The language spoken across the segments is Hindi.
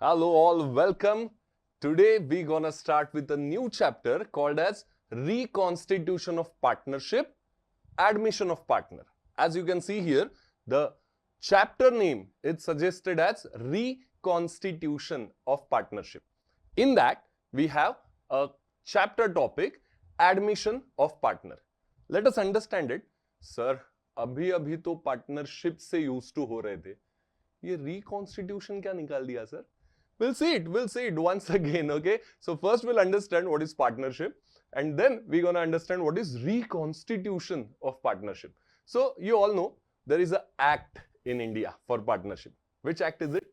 Hello all, welcome. Today we're gonna start with a new chapter called as Reconstitution of Partnership, Admission of Partner. As you can see here, the chapter name is suggested as Reconstitution of Partnership. In that, we have a chapter topic, Admission of Partner. Let us understand it. Sir, अभी तो पार्टनरशिप से यूज टू हो रहे थे, ये रिकॉन्स्टिट्यूशन क्या निकाल दिया sir? We'll see it once again, okay? So first we'll understand what is partnership, and then we're gonna understand what is reconstitution of partnership. So you all know there is an act in India for partnership. Which act is it?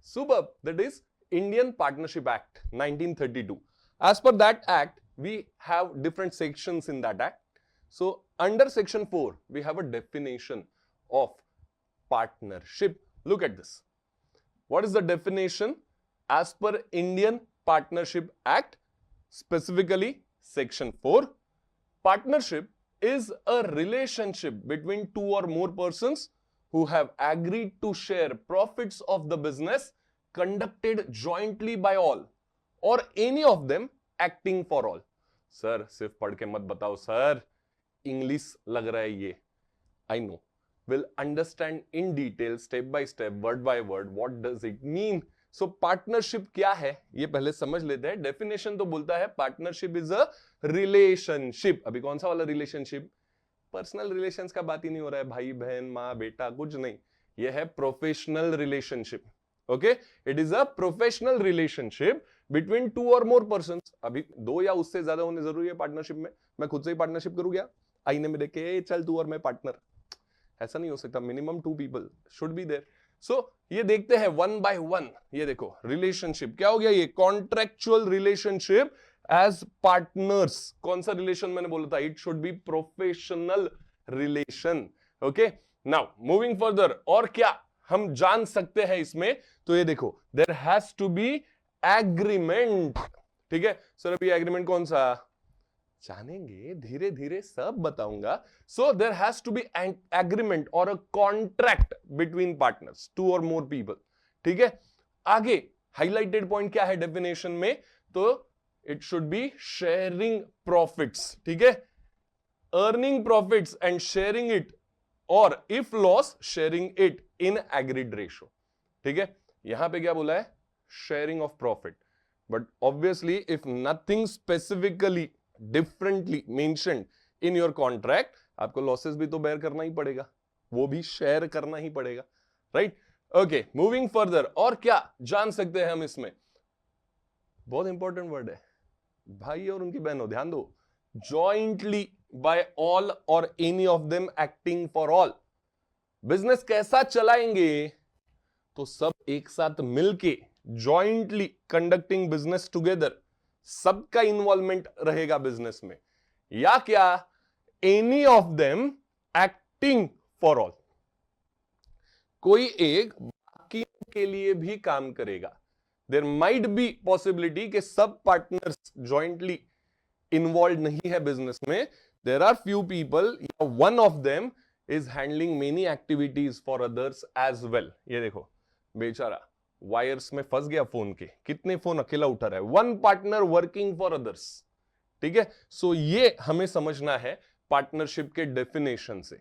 Superb. That is Indian Partnership Act 1932. As per that act, we have different sections in that act. So under section 4, we have a definition of partnership. Look at this. What is the definition? As per Indian Partnership Act, specifically section 4, partnership is a relationship between two or more persons who have agreed to share profits of the business conducted jointly by all or any of them acting for all. Sir सिर्फ पढ़ के मत बताओ सर, इंग्लिश लग रहा है ये. I know. We'll understand in detail, step by step, word by word, what does it mean. So partnership क्या है ये पहले समझ लेते हैं. डेफिनेशन तो बोलता है पार्टनरशिप इज अ रिलेशनशिप. अभी कौन सा वाला रिलेशनशिप? पर्सनल रिलेशंस का बात ही नहीं हो रहा है, भाई बहन माँ बेटा कुछ नहीं. ये है professional relationship. Okay, it is a professional relationship between two और मोर पर्सन. अभी दो या उससे ज्यादा होने जरूरी है पार्टनरशिप में? मैं खुद से ही पार्टनरशिप करूँ क्या? आईने में देख के चल तू और मैं पार्टनर, ऐसा नहीं हो सकता. Minimum 2 people should be there. So ये देखते हैं वन बाय वन. ये देखो रिलेशनशिप क्या हो गया, ये कॉन्ट्रेक्चुअल रिलेशनशिप एज पार्टनर्स. कौन सा रिलेशन मैंने बोला था? It should be professional relation. Okay, now moving further, और क्या हम जान सकते हैं इसमें? तो ये देखो, there has to be agreement. ठीक है सर, अभी एग्रीमेंट कौन सा जानेंगे, धीरे धीरे सब बताऊंगा. So there has to be an agreement और a contract between partners, two और मोर पीपल. ठीक है, आगे हाईलाइटेड पॉइंट क्या है डेफिनेशन में? तो it should be sharing profits. ठीक है, earning profits and sharing it, और if loss sharing it in agreed ratio. ठीक है, यहां पे क्या बोला है? Sharing of profit. But obviously if nothing specifically differently mentioned in your contract, आपको लॉसेस भी तो बेयर करना ही पड़ेगा, वो भी शेयर करना ही पड़ेगा. राइट, ओके, मूविंग फर्दर, और क्या जान सकते हैं हम इसमें? बहुत इंपॉर्टेंट वर्ड है भाई और उनकी बहनों, ध्यान दो. जॉइंटली बाय ऑल और any of them acting for all. Business कैसा चलाएंगे? तो सब एक साथ मिलके जॉइंटली कंडक्टिंग बिजनेस टुगेदर, सबका इन्वॉल्वमेंट रहेगा बिजनेस में. या क्या? Any of them acting for all, कोई एक बाकी के लिए भी काम करेगा. देयर माइट बी पॉसिबिलिटी कि सब पार्टनर्स जॉइंटली इन्वॉल्व नहीं है बिजनेस में. There are few people, one of them is handling many activities for others as well. ये देखो बेचारा वायर्स में फंस गया फोन के, कितने फोन अकेला उठा रहा है. One partner working for others. ठीक है, सो ये हमें समझना है पार्टनरशिप के डेफिनेशन से.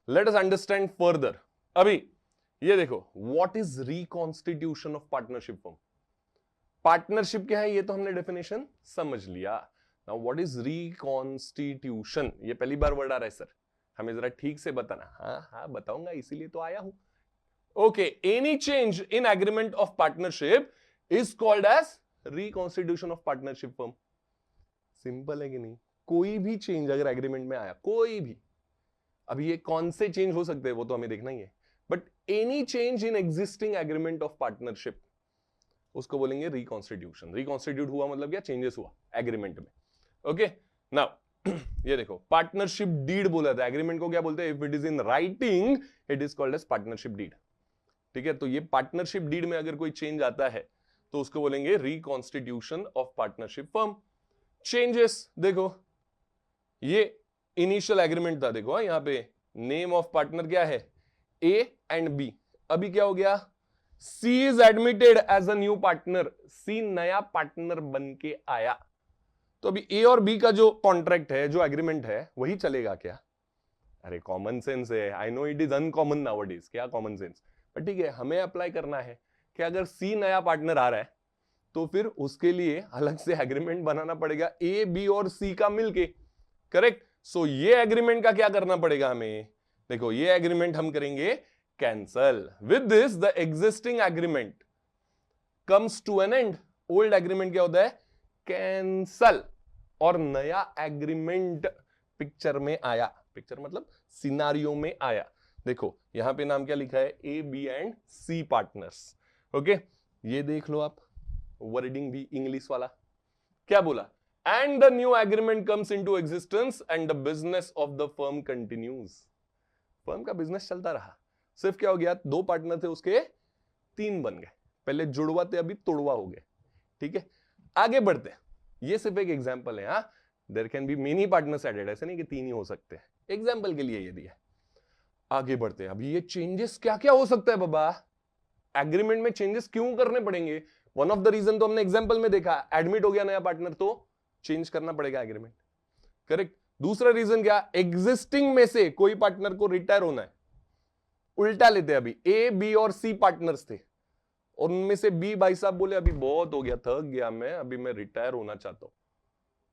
Late us understand further. अभी ये देखो, what is reconstitution of partnership form? Partnership क्या है ये तो हमने डेफिनेशन समझ लिया. Now what is reconstitution? ये पहली बार वर्ड आ रहा है सर, हमें जरा ठीक से बताना. हाँ बताऊंगा, इसीलिए तो आया हूं. Okay, any change in agreement of partnership is called as reconstitution of partnership firm. Simple है कि नहीं? कोई भी चेंज अगर एग्रीमेंट में आया, कोई भी, अभी ये कौन से चेंज हो सकते हैं वो तो हमें देखना ही है, but any change in existing agreement of partnership, उसको बोलेंगे रिकॉन्स्टिट्यूशन. रिकॉन्स्टिट्यूट हुआ मतलब क्या? चेंजेस हुआ एग्रीमेंट में. ओके, नाउ ये देखो, पार्टनरशिप डीड बोला था. एग्रीमेंट को क्या बोलते हैं? If it is in writing it is called as partnership deed. ठीक है, तो ये पार्टनरशिप डीड में अगर कोई चेंज आता है तो उसको बोलेंगे reconstitution of partnership firm. Changes देखो, ये इनिशियल एग्रीमेंट था. देखो यहां पे नेम ऑफ पार्टनर क्या है? A and B. अभी क्या हो गया? C is admitted as a new partner, C नया पार्टनर बन के आया। तो अभी ए और बी का जो कॉन्ट्रैक्ट है, जो एग्रीमेंट है, वही चलेगा क्या? अरे कॉमन सेंस है, I know it is uncommon nowadays, क्या कॉमन सेंस, पर ठीक है, हमें अप्लाई करना है कि अगर सी नया पार्टनर आ रहा है तो फिर उसके लिए अलग से एग्रीमेंट बनाना पड़ेगा ए बी और सी का मिलके, करेक्ट। सो ये एग्रीमेंट का क्या करना पड़ेगा हमें? देखो ये एग्रीमेंट हम करेंगे cancel. With this the existing agreement comes to an end. Old agreement क्या होता है? कैंसल। और नया एग्रीमेंट पिक्चर में आया। पिक्चर मतलब सिनारियो में आया। देखो यहां पे नाम क्या लिखा है? A B and C partners. Okay, ये देख लो आप, वर्डिंग भी इंग्लिश वाला। क्या बोला? And the new agreement comes into existence and the business of the firm continues. Firm का बिजनेस चलता रहा। सिर्फ क्या हो गया? दो पार्टनर थे उसके तीन बन गए। पहले जुड़वा थे, अभी तोड़वा हो गए। ठीक है, आगे बढ़ते हैं। ये सिर्फ एक एग्जांपल है। हाँ, there can be many partners added, ऐसे नहीं कि तीन ही हो सकते हैं, एग्जांपल के लिए ये दिया। आगे बढ़ते हैं। अभी ये चेंजेस क्या क्या हो सकता है बाबा? एग्रीमेंट में चेंजेस क्यों करने पड़ेंगे? वन ऑफ द रीजन तो हमने एग्जांपल में देखा, एडमिट हो गया नया पार्टनर तो चेंज करना पड़ेगा एग्रीमेंट, करेक्ट। दूसरा रीजन क्या? एग्जिस्टिंग में से कोई पार्टनर को रिटायर होना है। उल्टा लेते हैं, अभी ए बी और सी पार्टनर्स थे और उनमें से बी भाई साहब बोले अभी बहुत हो गया, थक गया मैं, अभी मैं रिटायर होना चाहता हूं।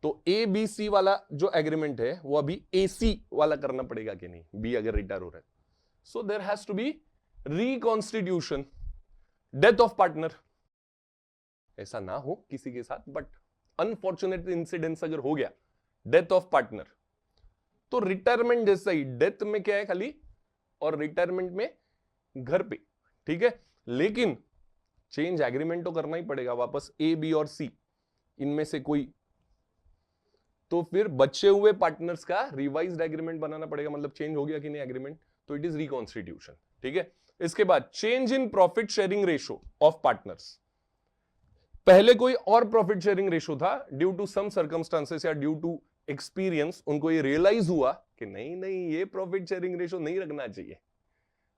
तो ए बी सी वाला जो एग्रीमेंट है वो अभी ए सी वाला करना पड़ेगा कि नहीं? बी अगर रिटायर हो रहा है, so there has to be reconstitution, death of partner. ऐसा ना हो किसी के साथ, बट अनफॉर्चुनेट इंसिडेंस अगर हो गया, डेथ ऑफ पार्टनर, तो रिटायरमेंट जैसा ही, डेथ में क्या है खाली, और रिटायरमेंट में घर पे। ठीक है, लेकिन चेंज एग्रीमेंट तो करना ही पड़ेगा वापस, ए बी और सी इनमें से कोई। तो फिर बचे हुए पार्टनर्स का रिवाइज्ड एग्रीमेंट बनाना पड़ेगा, मतलब चेंज हो गया कि नहीं एग्रीमेंट, तो इट इज रिकॉन्स्टिट्यूशन। ठीक है, इसके बाद change in profit sharing ratio of partners. पहले कोई और प्रॉफिट शेयरिंग रेशो था, ड्यू टू सम सर्कमस्टांसेस या ड्यू टू एक्सपीरियंस उनको ये रियलाइज हुआ कि नहीं नहीं, ये प्रॉफिट शेयरिंग रेशो नहीं रखना चाहिए,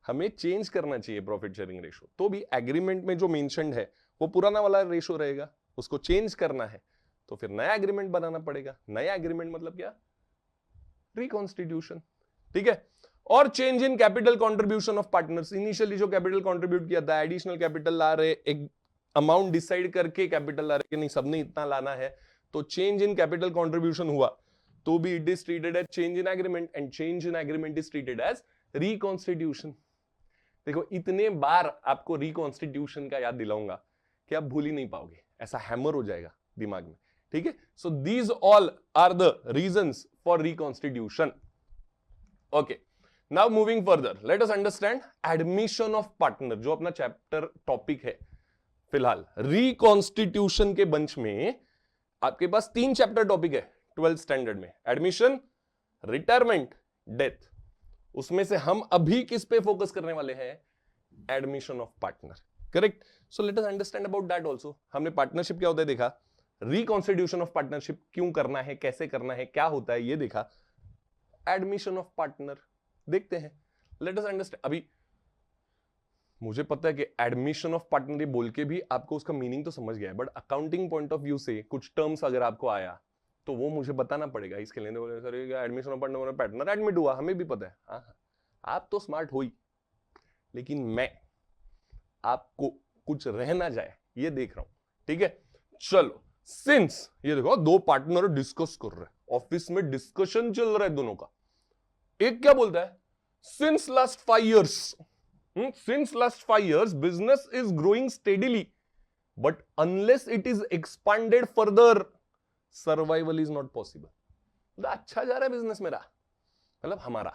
हमें चेंज करना चाहिए प्रॉफिट शेयरिंग रेशो। तो भी एग्रीमेंट में जो मेंशन्ड है वो पुराना वाला रेशो रहेगा, उसको चेंज करना है तो फिर नया एग्रीमेंट बनाना पड़ेगा। नया एग्रीमेंट मतलब क्या? रिकॉन्स्टिट्यूशन। ठीक है, और change in capital contribution of partners. Initially जो कैपिटल कंट्रीब्यूट किया था, एडिशनल कैपिटल ला रहे, एक अमाउंट डिसाइड करके कैपिटल ला रहे कि नहीं सबने इतना लाना है, तो चेंज इन कैपिटल कंट्रीब्यूशन हुआ तो भी it is treated as change in agreement, and change in agreement is treated as reconstitution. देखो इतने बार आपको रिकॉन्स्टिट्यूशन का याद दिलाऊंगा कि आप भूल ही नहीं पाओगे, ऐसा हैमर हो जाएगा दिमाग में। ठीक है, so these all are the reasons for reconstitution. Okay, now moving further, let us understand admission of partner, जो अपना चैप्टर टॉपिक है फिलहाल। रिकॉन्स्टिट्यूशन के बंच में आपके पास तीन चैप्टर टॉपिक है 12th स्टैंडर्ड में, एडमिशन, रिटायरमेंट, डेथ। उसमें से हम अभी किस पे फोकस करने वाले हैं? Admission of partner, correct. So let us understand about that also. हमने पार्टनरशिप क्या होता है देखा, रिकॉन्स्टिट्यूशन ऑफ पार्टनरशिप क्यों करना है, कैसे करना है, क्या होता है ये देखा, एडमिशन ऑफ पार्टनर देखते हैं। Late us understand. अभी मुझे पता है कि एडमिशन ऑफ पार्टनर बोल के भी आपको उसका मीनिंग तो समझ गया है, but accounting point of view से कुछ टर्म्स अगर आपको आया तो वो मुझे बताना पड़ेगा। इसके लिए बोले sir admission of partner, partner admit हुआ, हमें भी पता है। हाँ, आप तो स्मार्ट हो ही, लेकिन मैं आपको कुछ रह ना जाए ये देख रहा हूं। ठीक है, चलो, सिंस ये देखो दो पार्टनर डिस्कस कर रहे हैं, ऑफिस में डिस्कशन चल रहा है दोनों का। एक क्या बोलता है, since last 5 years, since last 5 years business is growing steadily, but unless it is expanded further survival is not possible। अच्छा जा रहा है बिजनेस मेरा, मतलब हमारा,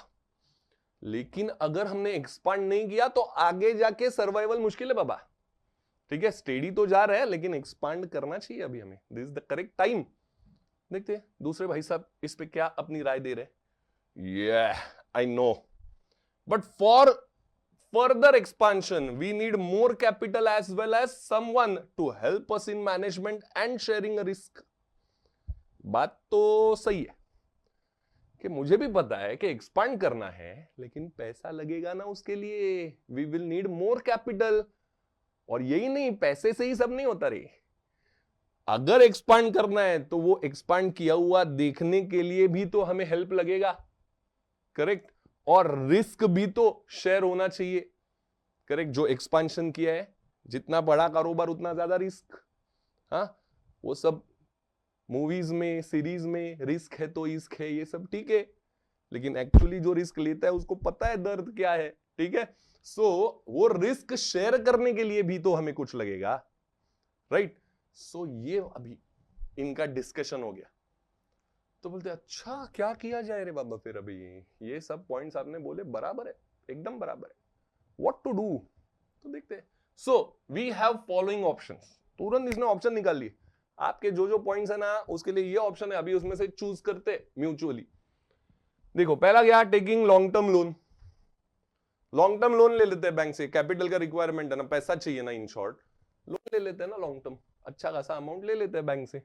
लेकिन अगर हमने एक्सपांड नहीं किया तो आगे जाके सर्वाइवल मुश्किल है बाबा। ठीक है, स्टेडी तो जा रहा है लेकिन एक्सपांड करना चाहिए अभी हमें, this is the correct time. देखते हैं दूसरे भाई साहब इस पे क्या अपनी राय दे रहे। ये I know, but for further expansion we need more capital as well as someone to help us in management and sharing a risk। बात तो सही है कि मुझे भी पता है कि एक्सपांड करना है, लेकिन पैसा लगेगा ना उसके लिए, we will need more capital। और यही नहीं, पैसे से ही सब नहीं होता रे, अगर एक्सपांड करना है तो वो एक्सपांड किया हुआ देखने के लिए भी तो हमें हेल्प लगेगा, करेक्ट, और रिस्क भी तो शेयर होना चाहिए, करेक्ट। जो एक्सपांशन किया है, जितना बड़ा कारोबार उतना ज्यादा रिस्क, हाँ, वो सब मूवीज में सीरीज में रिस्क है तो इश्क है, ये सब ठीक है, लेकिन एक्चुअली जो रिस्क लेता है उसको पता है दर्द क्या है, ठीक है। सो वो रिस्क शेयर करने के लिए भी तो हमें कुछ लगेगा, राइट। सो ये अभी इनका डिस्कशन हो गया, तो बोलते अच्छा क्या किया जाए रे बाबा, फिर अभी ये सब पॉइंट्स आपने बोले बराबर है, एकदम बराबर है, व्हाट टू डू, तो देखते हैं। So we have following options, तुरंत इसने ऑप्शन निकाल लिए, आपके जो जो पॉइंट्स है ना उसके लिए ये ऑप्शन है, अभी उसमें से चूज करते म्यूचुअली। देखो पहला क्या, taking long term loan, long term loan ले लेते हैं बैंक से, कैपिटल का रिक्वायरमेंट है ना, पैसा चाहिए ना, इन शॉर्ट लोन ले लेते हैं ना लॉन्ग टर्म, अच्छा खासा अमाउंट ले लेते हैं बैंक से।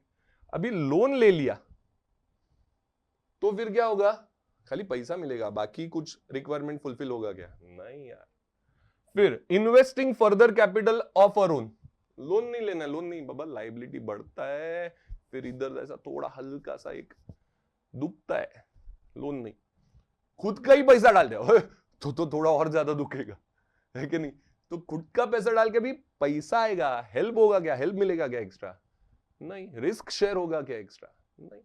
अभी लोन ले लिया तो फिर क्या होगा, खाली पैसा मिलेगा, बाकी कुछ रिक्वायरमेंट फुलफिल होगा क्या, नहीं यार। फिर investing further capital of our own, loan नहीं लेना, लोन नहीं बाबा, लाइबिलिटी बढ़ता है, फिर इधर ऐसा थोड़ा हल्का सा एक दुखता है, लोन नहीं, खुद का ही पैसा डाल दिया तो थोड़ा और ज्यादा दुखेगा, है कि नहीं। तो खुद का पैसा डाल के भी पैसा आएगा, हेल्प होगा क्या, हेल्प मिलेगा क्या एक्स्ट्रा, नहीं, रिस्क शेयर होगा क्या एक्स्ट्रा, नहीं।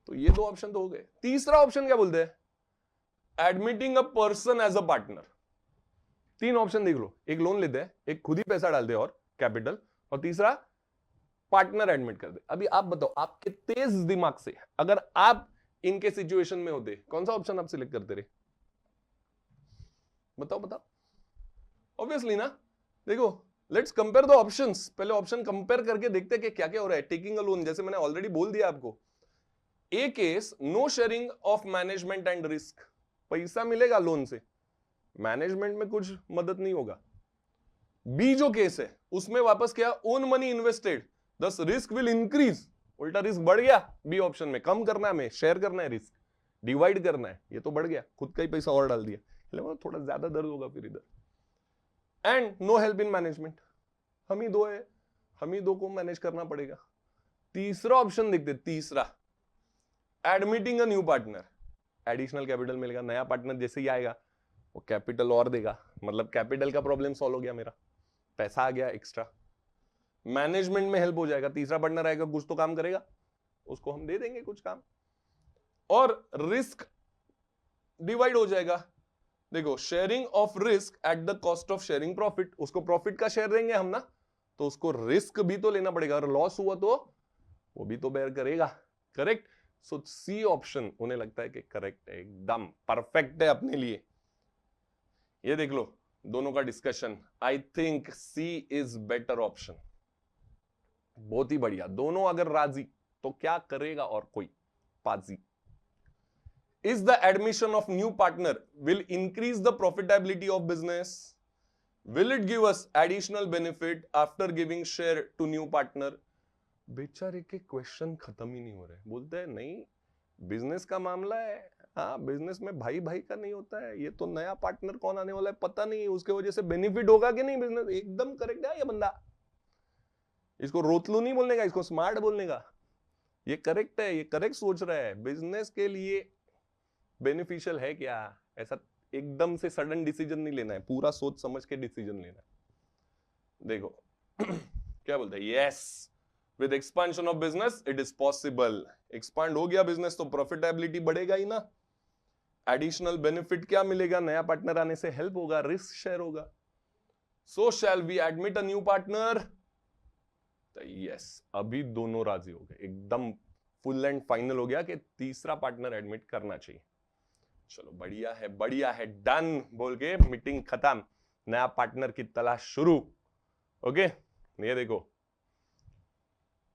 तो ये दो ऑप्शन तो हो गए। तीसरा ऑप्शन क्या बोलते हैं, admitting a person as a partner. तीन ऑप्शन देख लो, एक लोन लेते हैं, एक खुद ही पैसा डालते हैं और कैपिटल, और तीसरा पार्टनर एडमिट कर दे। अभी आप बताओ, आपके तेज दिमाग से अगर आप इनके सिचुएशन में होते, कौन सा ऑप्शन आप सिलेक्ट करते रहे, बताओ बताओ। ऑब्वियसली ना, देखो लेट्स कंपेयर द ऑप्शंस, पहले ऑप्शन कंपेयर करके देखते हैं कि क्या क्या हो रहा है। टेकिंग अ लोन, जैसे मैंने ऑलरेडी बोल दिया आपको, a case no sharing of management and risk, पैसा मिलेगा लोन से, मैनेजमेंट में कुछ मदद नहीं होगा। बी जो केस है उसमें वापस क्या, ओन मनी इन्वेस्टेड, दस रिस्क विल इंक्रीज, उल्टा रिस्क बढ़ गया। बी ऑप्शन में कम करना है, हमें शेयर करना है, रिस्क डिवाइड करना है, ये तो बढ़ गया, खुद का ही पैसा और डाल दिया, थोड़ा ज्यादा दर्द होगा फिर इधर। And no help in management, हम ही दो है, हम ही दो को मैनेज करना पड़ेगा। तीसरा ऑप्शन देखते, तीसरा एडमिटिंग अ न्यू पार्टनर, एडिशनल कैपिटल मिलेगा, नया पार्टनर जैसे ही आएगा वो कैपिटल और देगा, मतलब कैपिटल का प्रॉब्लम सॉल्व हो गया, मेरा पैसा आ गया एक्स्ट्रा, मैनेजमेंट में हेल्प हो जाएगा, तीसरा पार्टनर आएगा कुछ तो काम करेगा, उसको हम दे देंगे कुछ काम, और रिस्क डिवाइड हो जाएगा। देखो sharing of risk at the cost of sharing profit, उसको प्रॉफिट का शेयर देंगे हम ना, तो उसको रिस्क भी तो लेना पड़ेगा, और लॉस हुआ तो वो भी तो बेयर करेगा, करेक्ट। सो सी ऑप्शन उन्हें लगता है कि करेक्ट है, एकदम परफेक्ट है अपने लिए। ये देख लो दोनों का discussion, I think C is better option, बहुत ही बढ़िया, दोनों अगर राजी तो क्या करेगा और कोई पाजी। Is the admission of new partner will increase the profitability of business? Will it give us additional benefit after giving share to new partner? बेचारे के क्वेश्चन खत्म ही नहीं हो रहे, बोलते हैं नहीं बिजनेस का मामला है, हाँ बिजनेस में भाई भाई का नहीं होता है, ये तो नया पार्टनर कौन आने वाला है पता नहीं, उसके वजह से बेनिफिट होगा कि नहीं बिजनेस। एकदम करेक्ट है ये बंदा, इसको रोतलू नहीं बोलने का, इसको स्मार्ट बोलने का, ये करेक्ट है, ये करेक्ट सोच रहा है, बिजनेस के लिए बेनिफिशियल है क्या, ऐसा एकदम से सडन डिसीजन नहीं लेना है, पूरा सोच समझ के डिसीजन लेना है। देखो क्या बोलते हैं, yes with expansion of business it is possible, expand हो गया बिजनेस तो प्रॉफिटेबिलिटी बढ़ेगा ही ना, एडिशनल बेनिफिट क्या मिलेगा, नया पार्टनर आने से हेल्प होगा, रिस्क शेयर होगा। So shall we admit a new partner, yes अभी दोनों राजी हो गए, एकदम फुल एंड फाइनल हो गया कि तीसरा पार्टनर एडमिट करना चाहिए। चलो बढ़िया है, डन बोल के मीटिंग खत्म, नया पार्टनर की तलाश शुरू। ओके ये देखो,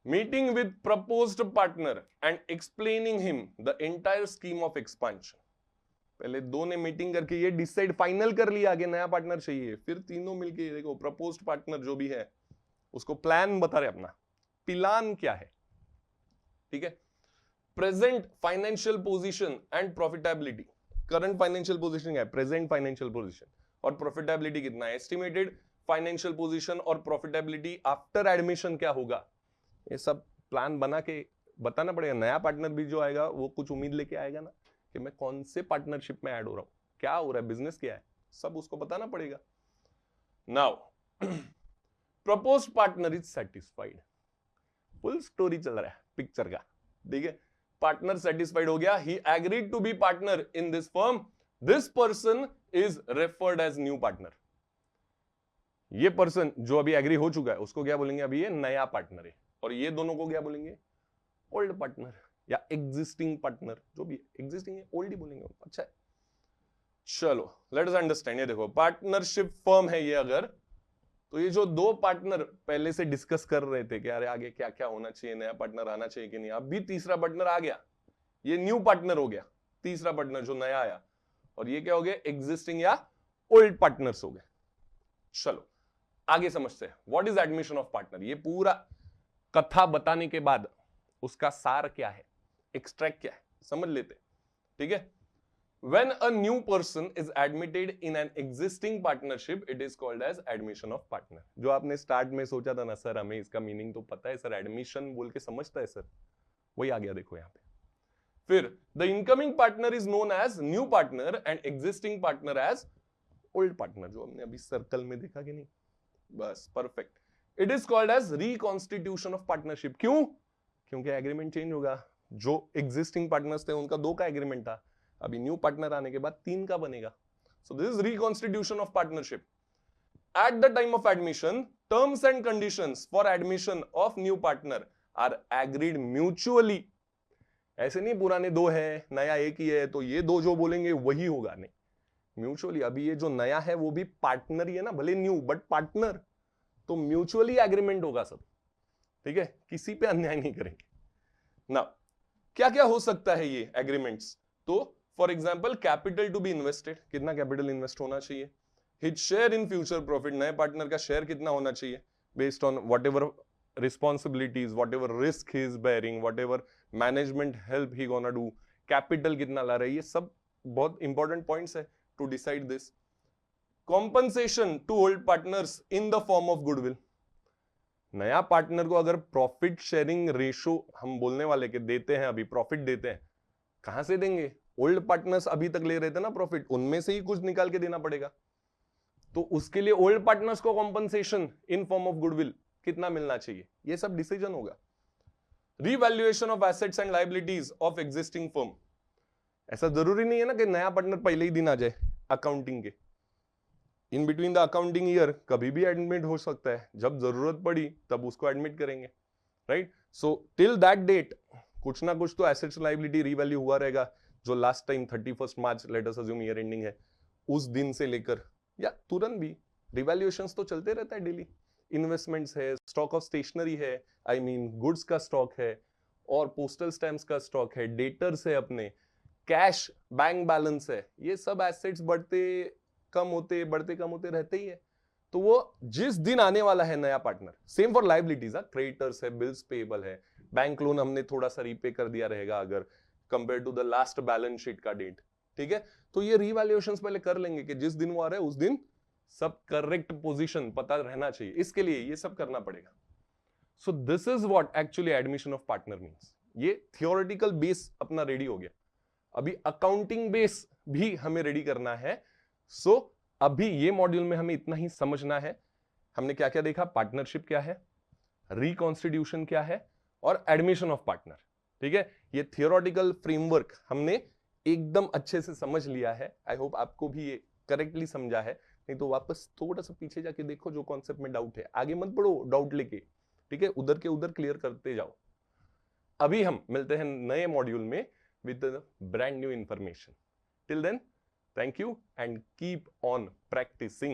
meeting with proposed partner and explaining him the entire scheme of expansion. पहले दो ने मीटिंग करके ये डिसाइड फाइनल कर लिया कि नया पार्टनर चाहिए, फिर तीनों मिलके देखो प्रपोज्ड पार्टनर जो भी है उसको प्लान बता रहे अपना, प्लान क्या है, ठीक है। Present financial position and profitability, current financial position क्या है, प्रेजेंट फाइनेंशियल पोजीशन, और प्रॉफिटेबिलिटी कितना है, एस्टिमेटेड फाइनेंशियल पोजीशन और प्रॉफिटेबिलिटी आफ्टर एडमिशन क्या होगा, ये सब प्लान बना के बताना पड़ेगा। नया पार्टनर भी जो आएगा वो कुछ उम्मीद लेके आएगा ना कि मैं कौन से पार्टनरशिप में ऐड हो रहा हूं, क्या हो रहा है, बिजनेस क्या है, सब उसको बताना पड़ेगा। Now proposed partner is satisfied, full story चल रहा है पिक्चर का, ठीक है। पार्टनर सेटिस्फाइड हो गया, he agreed to be partner in this firm, this person is referred as new partner. ये पर्सन जो अभी एग्री हो चुका है उसको क्या बोलेंगे, अभी ये नया पार्टनर है, और ये दोनों को क्या बोलेंगे, ओल्ड पार्टनर या एग्जिस्टिंग पार्टनर, जो भी एग्जिस्टिंग है ओल्ड ही बोलेंगे। अच्छा है, चलो लेट अस अंडरस्टैंड। ये देखो पार्टनरशिप फर्म है ये, अगर तो ये जो दो पार्टनर पहले से डिस्कस कर रहे थे कि अरे आगे क्या क्या होना चाहिए, नया पार्टनर आना चाहिए कि नहीं, अभी तीसरा पार्टनर आ गया, ये न्यू पार्टनर हो गया, तीसरा पार्टनर जो नया आया, और ये क्या हो गया, एग्जिस्टिंग या ओल्ड पार्टनर्स हो गए। चलो आगे समझते हैं what is admission of partner. ये पूरा कथा बताने के बाद उसका सार क्या है, एक्सट्रैक्ट क्या है, समझ लेते, ठीक है। When a new person is admitted in an existing partnership, it is called as admission of partner. जो आपने स्टार्ट में सोचा था ना सर हमें इसका मीनिंग तो पता है सर, एडमिशन बोल के समझता है सर, वही आ गया देखो यहाँ पे। फिर the incoming partner is known as new partner and existing partner as old partner, जो हमने अभी सर्कल में देखा कि नहीं, बस perfect. It is called as reconstitution of partnership। क्यों? क्योंकि एग्रीमेंट चेंज होगा, जो एग्जिस्टिंग पार्टनर्स थे उनका 2 का एग्रीमेंट था, अभी न्यू पार्टनर आने के बाद 3 का बनेगा। So this is reconstitution of partnership. At the time of admission, terms and conditions for admission of new partner are agreed mutually. ऐसे नहीं पुराने 2 है नया 1 ही है तो ये 2 जो बोलेंगे वही होगा, नहीं, म्यूचुअली। अभी ये जो नया है वो भी पार्टनर ही है ना, भले न्यू बट पार्टनर, तो म्यूचुअली एग्रीमेंट होगा सब, ठीक है, किसी पे अन्याय नहीं करेंगे ना। क्या क्या हो सकता है ये एग्रीमेंट्स, तो for example capital to be invested, कितना कैपिटल इन्वेस्ट होना चाहिए, his share in future profit, नए पार्टनर का शेयर कितना होना चाहिए based on whatever responsibilities, whatever risk he is bearing, whatever management help he gonna do, capital कितना ला रहा है, ये सब बहुत इंपॉर्टेंट पॉइंट्स है to decide this. Compensation to old partners in the form of goodwill, नया पार्टनर को अगर प्रॉफिट शेयरिंग रेशो हम बोलने वाले के देते हैं, अभी प्रॉफिट देते हैं, कहां से देंगे, ओल्ड पार्टनर्स अभी तक ले रहे थे ना प्रॉफिट, उनमें से ही कुछ निकाल के देना पड़ेगा, तो उसके लिए ओल्ड पार्टनर्स को compensation in form of goodwill कितना मिलना चाहिए, ये सब डिसीजन होगा। Revaluation of assets and liabilities of existing firm, ऐसा जरूरी नहीं है ना कि नया पार्टनर पहले ही दिन आ जाए अकाउंटिंग के, in between the accounting year कभी भी एडमिट हो सकता है, जब जरूरत पड़ी तब उसको एडमिट करेंगे, right. So till that date कुछ ना कुछ तो एसेट्स लायबिलिटी रीवैल्यू हुआ रहेगा, जो last time 31 March let us assume year ending है, उस दिन से लेकर या तुरंत भी रिवैल्यूएशंस तो चलते रहता है डेली। इन्वेस्टमेंट्स है, स्टॉक ऑफ स्टेशनरी है, आई मीन गुड्स का स्टॉक है, और पोस्टल स्टैम्प्स का स्टॉक है, डेटर्स है अपने, कैश बैंक बैलेंस है, ये सब एसेट्स बढ़ते कम होते रहते ही है। तो वो जिस दिन आने वाला है नया partner, same for liabilities, creditors है, बिल्स पेएबल है, बैंक लोन हमने थोड़ा सा रीपे कर दिया रहेगा अगर compare to the last balance sheet का डेट, ठीक है। तो ये रीवैल्यूएशंस पहले कर लेंगे कि जिस दिन वो आ रहा है उस दिन सब करेक्ट पोजीशन पता रहना चाहिए, इसके लिए ये सब करना पड़ेगा। सो this is what actually admission of partner means. ये थियोरेटिकल बेस अपना रेडी हो गया, अभी अकाउंटिंग बेस भी हमें रेडी करना है। सो अभी ये मॉड्यूल में हमें इतना ही समझना है, हमने क्या क्या देखा, पार्टनरशिप क्या है, रिकॉन्स्टिट्यूशन क्या है, और एडमिशन ऑफ पार्टनर, ठीक है। ये थियोरेटिकल फ्रेमवर्क हमने एकदम अच्छे से समझ लिया है, आई होप आपको भी ये करेक्टली समझा है, नहीं तो वापस थोड़ा सा पीछे जाके देखो जो कॉन्सेप्ट में डाउट है, आगे मत बढ़ो डाउट लेके, ठीक है, उधर के उधर क्लियर करते जाओ। अभी हम मिलते हैं नए मॉड्यूल में with brand new information. Till then, thank you and keep on practicing.